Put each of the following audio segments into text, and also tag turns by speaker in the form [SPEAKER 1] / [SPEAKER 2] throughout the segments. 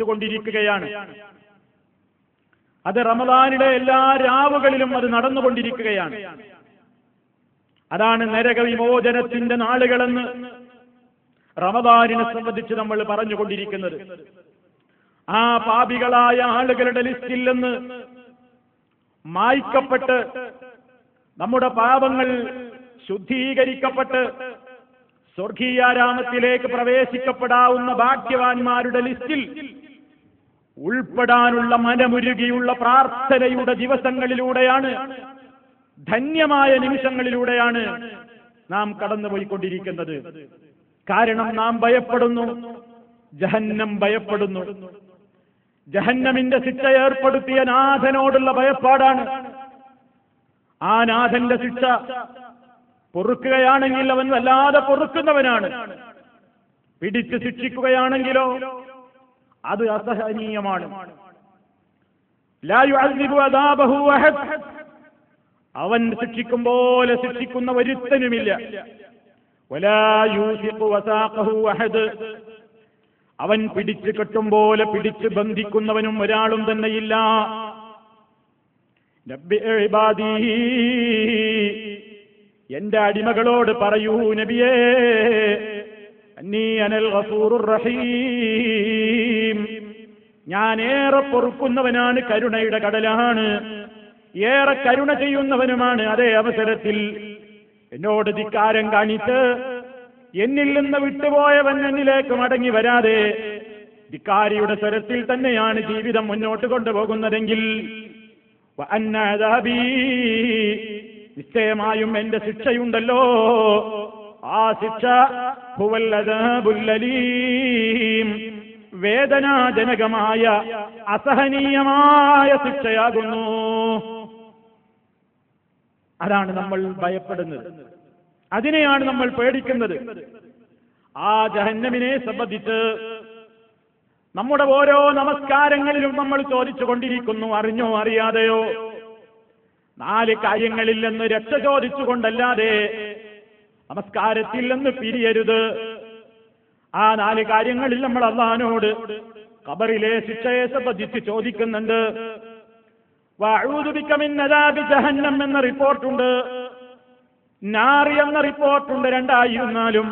[SPEAKER 1] വർദ്ധിച്ചുകൊണ്ടിരിക്കുകയാണ്. അത് റമദാനിലെ എല്ലാ രാവുകളിലും അത് നടന്നുകൊണ്ടിരിക്കുകയാണ്. അതാണ് നരകവിമോചനത്തിന്റെ നാളുകളെന്ന് റമദാനിനെ സംബന്ധിച്ച് നമ്മൾ പറഞ്ഞുകൊണ്ടിരിക്കുന്നത്. ആ പാപികളായ ആളുകളുടെ ലിസ്റ്റിൽ നിന്ന് മായ്ക്കപ്പെട്ട് നമ്മുടെ പാപങ്ങൾ ശുദ്ധീകരിക്കപ്പെട്ട് സ്വർഗീയാരാമത്തിലേക്ക് പ്രവേശിക്കപ്പെടാവുന്ന ഭാഗ്യവാന്മാരുടെ ലിസ്റ്റിൽ ഉൾപ്പെടാനുള്ള മനമുരുകിയുള്ള പ്രാർത്ഥനയുടെ ദിവസങ്ങളിലൂടെയാണ്, ധന്യമായ നിമിഷങ്ങളിലൂടെയാണ് നാം കടന്നുപോയിക്കൊണ്ടിരിക്കുന്നത്. കാരണം നാം ഭയപ്പെടുന്നു, ജഹന്നം ഭയപ്പെടുന്നു. ജഹന്നമിന്റെ ശിക്ഷ ഏർപ്പെടുത്തിയ നാഥനോടുള്ള ഭയപ്പാടാണ്. ആ നാഥന്റെ ശിക്ഷ പൊറുക്കുകയാണെങ്കിൽ അവൻ വല്ലാതെ പൊറുക്കുന്നവനാണ്. പിടിച്ച് ശിക്ഷിക്കുകയാണെങ്കിലോ അത് അസഹനീയമാണ്. ലാ യുഅദ്ദിബു അദാബഹു അഹദ്, അവൻ ശിക്ഷിക്കും പോലെ ശിക്ഷിക്കുന്ന ഒരുത്തനുമില്ല. വലാ യൂസിഖു വസാഖഹു അഹദ്, അവൻ പിടിച്ചു കെട്ടും പോലെ പിടിച്ച് ബന്ധിക്കുന്നവനും ഒരാളും തന്നെയില്ല. നബ്ബി ഇബാദി, എന്റെ അടിമകളോട് പറയൂ നബിയേ, അന്നീ അനൽ ഗഫൂറുർ റഹീം, ഞാൻ ഏറെ പൊറുക്കുന്നവനാണ്, കരുണയുടെ കടലാണ്, ഏറെ കരുണ ചെയ്യുന്നവനുമാണ്. അതേ അവസരത്തിൽ എന്നോട് ധിക്കാരം കാണിച്ച് എന്നിൽ നിന്ന് വിട്ടുപോയവൻ എന്നിലേക്ക് മടങ്ങി വരാതെ ധിക്കാരിയുടെ സ്വരത്തിൽ തന്നെയാണ് ജീവിതം മുന്നോട്ട് കൊണ്ടുപോകുന്നതെങ്കിൽ വഅന്ന അദാബി, നിശ്ചയമായും എന്റെ ശിക്ഷയുണ്ടല്ലോ, ആ ശിക്ഷ ഹുവൽ അദാബുൽ അലീം, വേദനാജനകമായ അസഹനീയമായ ശിക്ഷയാകുന്നു. അതാണ് നമ്മൾ ഭയപ്പെടുന്നത്, അതിനെയാണ് നമ്മൾ പേടിക്കുന്നത്. ആ ജഹന്നമിനെ സംബന്ധിച്ച് നമ്മുടെ ഓരോ നമസ്കാരങ്ങളിലും നമ്മൾ ചോദിച്ചു കൊണ്ടിരിക്കുന്നു, അറിഞ്ഞോ അറിയാതെയോ. 4 കാര്യങ്ങളിൽ നിന്ന് രക്ഷ ചോദിച്ചുകൊണ്ടല്ലാതെ നമസ്കാരത്തിൽ നിന്ന് പിരിയരുത്. ആ 4 കാര്യങ്ങളിൽ നമ്മൾ അല്ലാഹുവിനോട് ഖബറിലെ ശിക്ഷയെ സംബന്ധിച്ച് ചോദിക്കുന്നുണ്ട്. വഅഊദു ബിക മിൻ അദാബി ജഹന്നം എന്ന റിപ്പോർട്ടുണ്ട്, നാറി എന്ന റിപ്പോർട്ടുണ്ട്. രണ്ടായിരുന്നാലും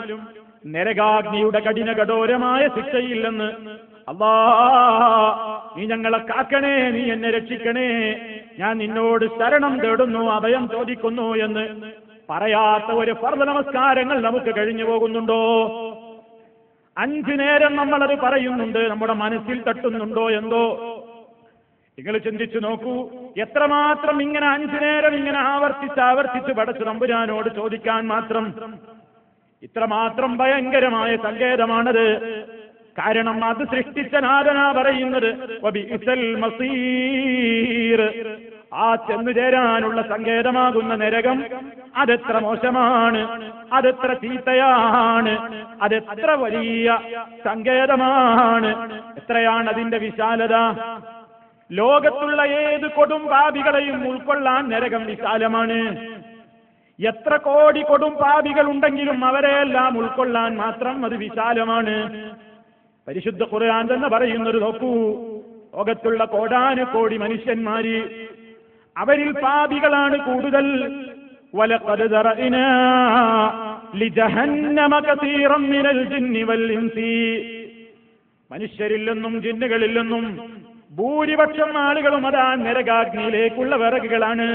[SPEAKER 1] നരകാഗ്നിയുടെ കഠിന കഠോരമായ ശിക്ഷയിൽ നിന്ന് അല്ലാ നീ ഞങ്ങളെ കാക്കണേ, നീ എന്നെ രക്ഷിക്കണേ, ഞാൻ നിന്നോട് ശരണം തേടുന്നു, അഭയം ചോദിക്കുന്നു എന്ന് പറയാത്ത ഒരു ഫർദ് നമസ്കാരങ്ങൾ നമുക്ക് കഴിഞ്ഞു പോകുന്നുണ്ടോ? 5 നേരം നമ്മളത് പറയുന്നുണ്ട്, നമ്മുടെ മനസ്സിൽ തട്ടുന്നുണ്ടോ എന്തോ? നിങ്ങൾ ചിന്തിച്ചു നോക്കൂ, എത്രമാത്രം ഇങ്ങനെ 5 നേരം ഇങ്ങനെ ആവർത്തിച്ച് പടച്ചു തമ്പുരാനോട് ചോദിക്കാൻ മാത്രം, ഇത്രമാത്രം ഭയങ്കരമായ സങ്കേതമാണത്. കാരണം അത് സൃഷ്ടിച്ച നാഥനാ പറയുന്നത് വബിഇസൽ മസീർ, ആ ചെന്നു ചേരാനുള്ള സങ്കേതമാകുന്ന നരകം അതെത്ര മോശമാണ്, അതെത്ര ചീത്തയാണ്, അതെത്ര വലിയ സങ്കേതമാണ്, എത്രയാണ് അതിന്റെ വിശാലത. ലോകത്തുള്ള ഏത് കൊടും പാപികളെയും ഉൾക്കൊള്ളാൻ നരകം വിശാലമാണ്. എത്ര കോടി കൊടും പാപികൾ ഉണ്ടെങ്കിലും അവരെയെല്ലാം ഉൾക്കൊള്ളാൻ മാത്രം അത് വിശാലമാണ്. പരിശുദ്ധ ഖുർആൻ തന്നെ പറയുന്നത് നോക്കൂ, ലോകത്തുള്ള കോടാനുകോടി മനുഷ്യന്മാര്, അവരിൽ പാപികളാണ് കൂടുതൽ. വലഖദ് ദറഇനാ ലിജഹന്നമ കസീറൻ മിനൽ ജിന്നി വൽ ഇൻസി, മനുഷ്യരിൽ നിന്നും ജിന്നുകളിൽ നിന്നും ഭൂരിപക്ഷം ആളുകളും അതാ നരകാഗ്നിയിലേക്കുള്ള വിറകുകളാണ്.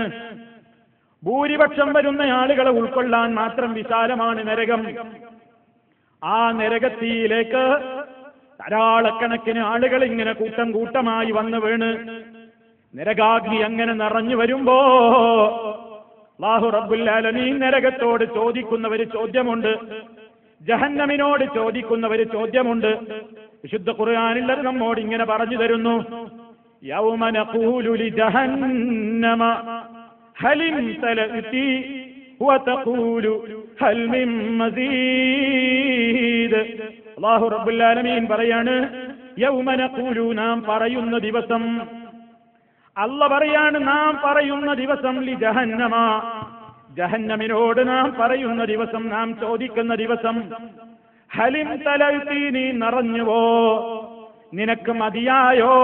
[SPEAKER 1] ഭൂരിപക്ഷം വരുന്ന ആളുകളെ ഉൾക്കൊള്ളാൻ മാത്രം വിശാലമാണ് നരകം. ആ നരകത്തിയിലേക്ക് ധാരാളക്കണക്കിന് ആളുകൾ ഇങ്ങനെ കൂട്ടം കൂട്ടമായി വന്നു വീണ് നരകാഗ്നി അങ്ങനെ നിറഞ്ഞു വരുമ്പോ അല്ലാഹു റബ്ബുൽ ആലമീൻ നരകത്തോട് ചോദിക്കുന്നവര് ചോദ്യമുണ്ട്, ജഹന്നമിനോട് ചോദിക്കുന്നവര് ചോദ്യമുണ്ട്. വിശുദ്ധ ഖുർആനിൽ അത് നമ്മോട് ഇങ്ങനെ പറഞ്ഞു തരുന്നു, യൗമ നഖൂലു ലിജഹന്നമ ഹലിം തലഅതി വതഖൂലു ഹൽ മിൻ മസീദ്. അല്ലാഹു റബ്ബുൽ ആലമീൻ പറയാണ്, യൗമ നഖൂലു, നാം പറയുന്ന ദിവസം, അല്ലാഹ് പറയാണ് നാം പറയുന്ന ദിവസം, ലിജഹന്നമ, ജഹന്നമിനോട് നാം പറയുന്ന ദിവസം, നാം ചോദിക്കുന്ന ദിവസം, ഹലിം തലഅതി, നീ നിറഞ്ഞുവോ, നിനക്ക് മതിയായോ?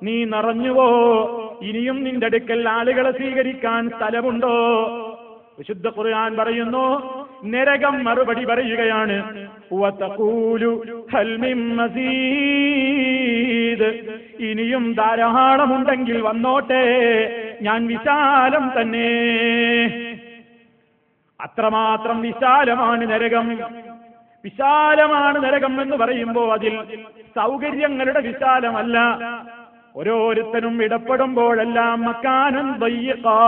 [SPEAKER 1] നീ നിറഞ്ഞുവോ? ഇനിയും നിന്റെ അടുക്കൽ ആളുകളെ സ്വീകരിക്കാൻ സ്ഥലമുണ്ടോ? വിശുദ്ധ ഖുർആൻ പറയുന്നു, നരകം മറുപടി പറയുകയാണ്, വതഖൂലു ഹൽ മിൻ മസീദ്, ഇനിയും ധാരാളമുണ്ടെങ്കിൽ വന്നോട്ടെ, ഞാൻ വിശാലം തന്നെ. അത്രമാത്രം വിശാലമാണ് നരകം. വിശാലമാണ് നരകം എന്ന് പറയുമ്പോൾ അതിൽ സൗകര്യങ്ങളുടെ വിശാലമല്ല. ഓരോരുത്തരും ഇടപെടുമ്പോഴെല്ലാം മക്കാനൻ ദയ്യിഖാ,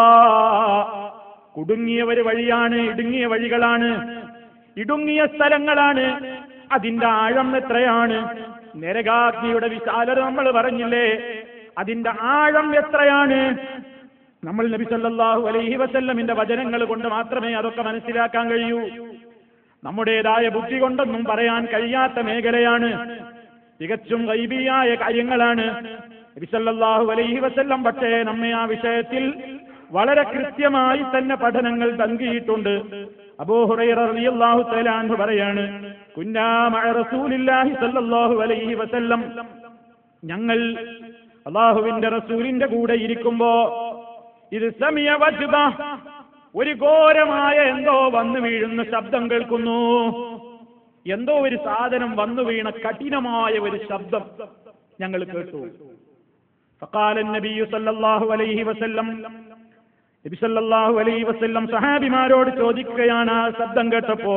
[SPEAKER 1] കുടുങ്ങിയ ഒരു വഴിയാണ്, ഇടുങ്ങിയ വഴികളാണ്, ഇടുങ്ങിയ സ്ഥലങ്ങളാണ്. അതിന്റെ ആഴം എത്രയാണ്? നരകാഗ്നിയുടെ വിശാലത നമ്മൾ പറഞ്ഞില്ലേ, അതിന്റെ ആഴം എത്രയാണ്? നമ്മൾ നബി സല്ലല്ലാഹു അലൈഹി വസല്ലമിന്റെ വചനങ്ങൾ കൊണ്ട് മാത്രമേ അതൊക്കെ മനസ്സിലാക്കാൻ കഴിയൂ. നമ്മുടേതായ ബുദ്ധി കൊണ്ടൊന്നും പറയാൻ കഴിയാത്ത മേഖലയാണ്, തികച്ചും ഗൈബിയായ കാര്യങ്ങളാണ്. നബി സല്ലല്ലാഹു അലൈഹി വസല്ലം പക്ഷേ നമ്മെ ആ വിഷയത്തിൽ വളരെ കൃത്യമായി തന്നെ പഠനങ്ങൾ നൽകിയിട്ടുണ്ട്. അബൂ ഹുറൈറ റളിയല്ലാഹു തആല അൻഹു പറയാണ്, കുന്നാ മഅ റസൂലില്ലാഹി സല്ലല്ലാഹു അലൈഹി വസല്ലം, ഞങ്ങൾ അല്ലാഹുവിന്റെ റസൂലിന്റെ കൂടെ ഇരിക്കുമ്പോ ഇത് സമിയ വജ്ബ, ഒരു ഘോരമായ എന്തോ വന്നു വീഴുന്ന ശബ്ദം കേൾക്കുന്നു. എന്തോ ഒരു സാധനം വന്നു വീണ കഠിനമായ ഒരു ശബ്ദം ഞങ്ങൾ കേട്ടു. ഫഖാല നബിയു സല്ലല്ലാഹു അലൈഹി വസല്ലം, നബി സല്ലല്ലാഹു അലൈഹി വസല്ലം സഹാബിമാരോട് ചോദിക്കുകയാണ് ആ ശബ്ദം കേട്ടപ്പോ,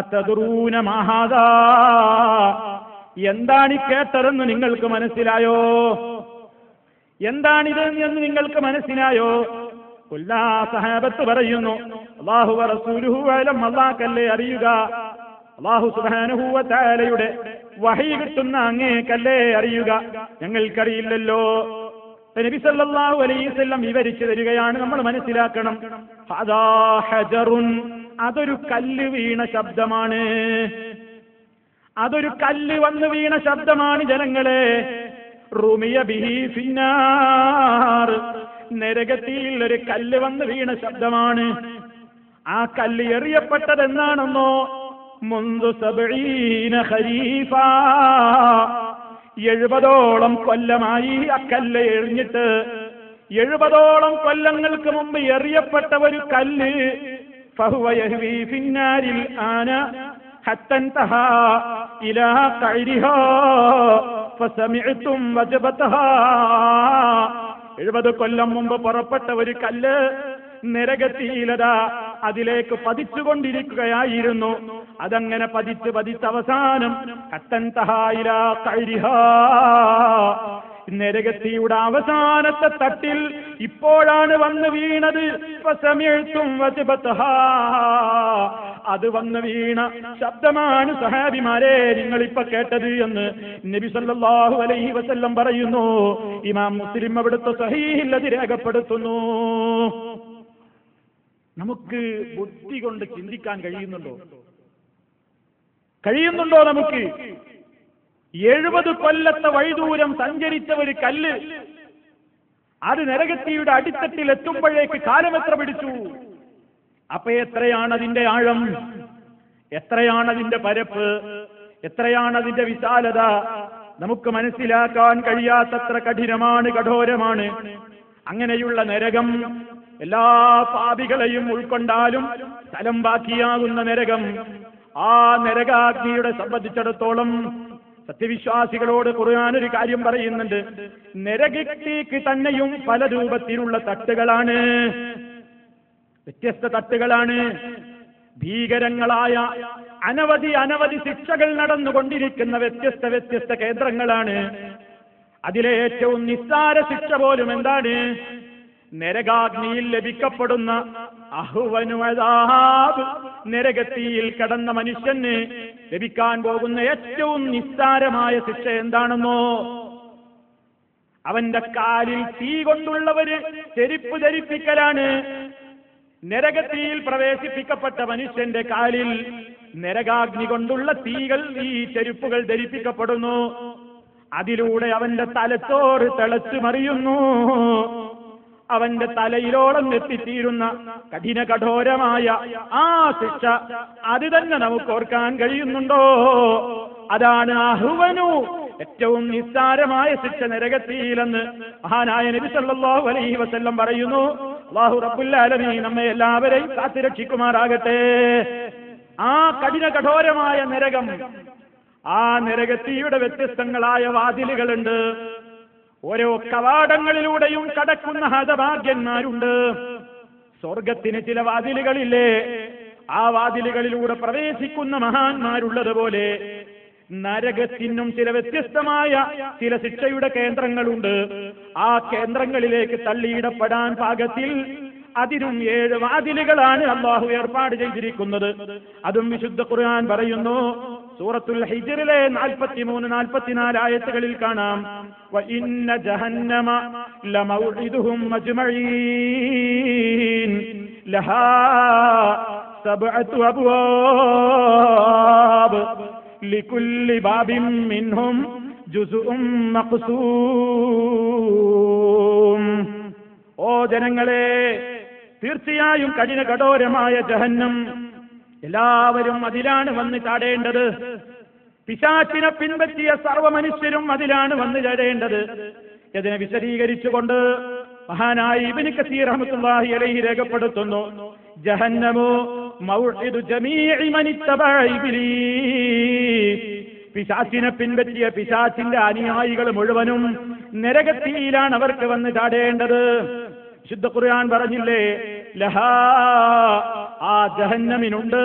[SPEAKER 1] അത്തദ്റൂന മാ ഹാദാ, എന്താണ് ഈ കേട്ടതെന്ന് നിങ്ങൾക്ക് മനസ്സിലായോ? എന്താണിത് എന്ന് നിങ്ങൾക്ക് മനസ്സിലായോ? എല്ലാ സഹാബത്ത് പറയുന്നു, അല്ലാഹു വ റസൂലുഹു അലം, അല്ലാഹുവല്ലേ അറിയുക, അല്ലാഹു സുബ്ഹാനഹു വ തആലയുടെ വഹി കിട്ടുന്ന അങ്ങേക്കല്ലേ അറിയുക, ഞങ്ങൾക്കറിയില്ലല്ലോ. നബി സല്ലല്ലാഹു അലൈഹി വസല്ലം വിവരിച്ചു തരികയാണ്, നമ്മൾ മനസ്സിലാക്കണം. ഹദാ ഹജറുൻ, അതൊരു കല്ല് വീണ ശബ്ദമാണ്, അതൊരു കല്ല് വന്ന് വീണ ശബ്ദമാണ് ജനങ്ങളെ. റുമിയ ബിഹി ഫിന്നാർ, നരകത്തിൽ ഒരു കല്ല് വന്ന് വീണ ശബ്ദമാണ്. ആ കല്ല് എറിയപ്പെട്ടത് എന്നാണെന്നോ, മുൻദു 70 ഖരീഫ, 70ഓളം കൊല്ലമായി ആ കല്ല് എറിഞ്ഞിട്ട്. 70ഓളം കൊല്ലങ്ങൾക്ക് മുമ്പ് എറിയപ്പെട്ട ഒരു കല്ല്. ഫഹുവ യഹ്വി ഫിന്നാരിൽ ആന ഹത്ത ഇൻതഹാ ഇലാ ഖൈരിഹാ ഫസമിഅതും വജബതഹാ. 70 കൊല്ലം മുമ്പ് പുറപ്പെട്ട ഒരു കല്ല് നരകത്തിയിലതാ അതിലേക്ക് പതിച്ചുകൊണ്ടിരിക്കുകയായിരുന്നു. അതങ്ങനെ പതിച്ച് പതിച്ച് അവസാനം നരകത്തിയുടെ അവസാനത്തെ തട്ടിൽ ഇപ്പോഴാണ് വന്ന് വീണത്. അത് വന്ന് വീണ ശബ്ദമാണ് സഹാബിമാരെ നിങ്ങളിപ്പോ കേട്ടത് എന്ന് നബി സല്ലല്ലാഹു അലൈഹി വസല്ലം പറയുന്നു. ഇമാം മുസ്ലിം അവിടുത്തെ സഹീഹിൽ അത് രേഖപ്പെടുത്തുന്നു. നമുക്ക് ബുദ്ധി കൊണ്ട് ചിന്തിക്കാൻ കഴിയുന്നുണ്ടോ? നമുക്ക് 70 കൊല്ലത്തെ വഴിദൂരം സഞ്ചരിച്ച ഒരു കല്ല് അത് നരകത്തിയുടെ അടിത്തട്ടിൽ എത്തുമ്പോഴേക്ക് കാലം എത്ര പിടിച്ചു? അപ്പൊ എത്രയാണ് അതിന്റെ ആഴം, എത്രയാണ് അതിന്റെ പരപ്പ്, എത്രയാണ് അതിന്റെ വിശാലത? നമുക്ക് മനസ്സിലാക്കാൻ കഴിയാത്തത്ര കഠിനമാണ്, കഠോരമാണ്. അങ്ങനെയുള്ള നരകം എല്ലാ പാപികളെയും ഉൾക്കൊണ്ടാലും സ്ഥലം ബാക്കിയാകുന്ന നരകം. ആ നരകാഗ്നിയുടെ സംബന്ധിച്ചിടത്തോളം സത്യവിശ്വാസികളോട് ഖുർആൻ ഒരു കാര്യം പറയുന്നുണ്ട്. നരകത്തിക്ക് തന്നെയും പല രൂപത്തിലുള്ള തട്ടുകളാണ്, വ്യത്യസ്ത തട്ടുകളാണ്. ഭീകരങ്ങളായ അനവധി ശിക്ഷകൾ നടന്നുകൊണ്ടിരിക്കുന്ന വ്യത്യസ്ത കേന്ദ്രങ്ങളാണ്. അതിലെ ഏറ്റവും നിസ്സാര ശിക്ഷ പോലും എന്താണ്? നരകാഗ്നിയിൽ ലഭിക്കപ്പെടുന്ന അഹ്വനു അദാബ്, നരകത്തിയിൽ കടന്ന മനുഷ്യന് ലഭിക്കാൻ പോകുന്ന ഏറ്റവും നിസ്സാരമായ ശിക്ഷ എന്താണെന്നോ? അവന്റെ കാലിൽ തീ കൊണ്ടുള്ളവര് ചെരുപ്പ് ധരിപ്പിക്കലാണ്. നരകത്തിയിൽ പ്രവേശിപ്പിക്കപ്പെട്ട മനുഷ്യന്റെ കാലിൽ നരകാഗ്നി കൊണ്ടുള്ള തീകൾ, ഈ ചെരുപ്പുകൾ ധരിപ്പിക്കപ്പെടുന്നു. അതിലൂടെ അവന്റെ തലച്ചോറ് തിളച്ചു മറിയുന്നു. അവന്റെ തലയിലോളം എത്തിത്തീരുന്ന കഠിനകഠോരമായ ആ ശിക്ഷ, അത് തന്നെ നമുക്ക് ഓർക്കാൻ കഴിയുന്നുണ്ടോ? അതാണ് അഹ്വനു ഏറ്റവും നിസ്സാരമായ ശിക്ഷ നരകത്തിയിലെന്ന് മഹാനായ നബി സല്ലല്ലാഹു അലൈഹി വസല്ലം പറയുന്നു. അല്ലാഹു റബ്ബുൽ ആലമീൻ നമ്മെ എല്ലാവരെയും കാത്തുരക്ഷിക്കുമാറാകട്ടെ. ആ കഠോരമായ നരകം, ആ നരകത്തിയുടെ വ്യത്യസ്തങ്ങളായ വാതിലുകളുണ്ട്. ഓരോ കവാടങ്ങളിലൂടെയും കടക്കുന്ന ഹതഭാഗ്യന്മാരുണ്ട്. സ്വർഗത്തിന് ചില വാതിലുകളില്ലേ, ആ വാതിലുകളിലൂടെ പ്രവേശിക്കുന്ന മഹാന്മാരുള്ളതുപോലെ നരകത്തിനും ചില വ്യത്യസ്തമായ ചില ശിക്ഷയുടെ കേന്ദ്രങ്ങളുണ്ട്. ആ കേന്ദ്രങ്ങളിലേക്ക് തള്ളിയിടപ്പെടാൻ പാകത്തിൽ അതിനും 7 വാതിലുകളാണ് അല്ലാഹു ഏർപ്പാട് ചെയ്തിരിക്കുന്നത്. അതും വിശുദ്ധ ഖുർആൻ പറയുന്നു. സൂറത്തുൽ ഹിജ്റിലെ 43-44 ആയത്തുകളിൽ കാണാം, വഇന്ന ജഹന്നമ ലമൗഇദുഹും അജ്മഈൻ ലഹാ സബ്അതു അബ്വാബ് ലികുല്ലി ബാബിൻ മിൻഹും ജുസ്ഉം മഖ്സൂം. ഓ ജനങ്ങളെ, തീർച്ചയായും കഠോരമായ ജഹന്നം, എല്ലാവരും അതിലാണ് വന്ന് ചാടേണ്ടത്. പിശാചിനെ പിൻപറ്റിയ സർവ്വ മനുഷ്യരും അതിലാണ് വന്ന് ചാടേണ്ടത്. ഇതിനെ വിശദീകരിച്ചുകൊണ്ട് മഹാനായ ഇബ്നു കസീർ റഹ്മത്തുള്ളാഹി അലൈഹി രേഖപ്പെടുത്തുന്നു, ജഹന്നമു മൗഇദു ജമീഇ മൻ ഇത്തബഅ ഇബ്ലീസ്. പിശാചിനെ പിൻപറ്റിയ പിശാചിന്റെ അനുയായികൾ മുഴുവനും നരകത്തിയിലാണ് അവർക്ക് വന്ന് ചാടേണ്ടത്. വിശുദ്ധ ഖുർആൻ പറഞ്ഞില്ലേ, ലഹാ, ആ ജഹന്നമിനുണ്ട്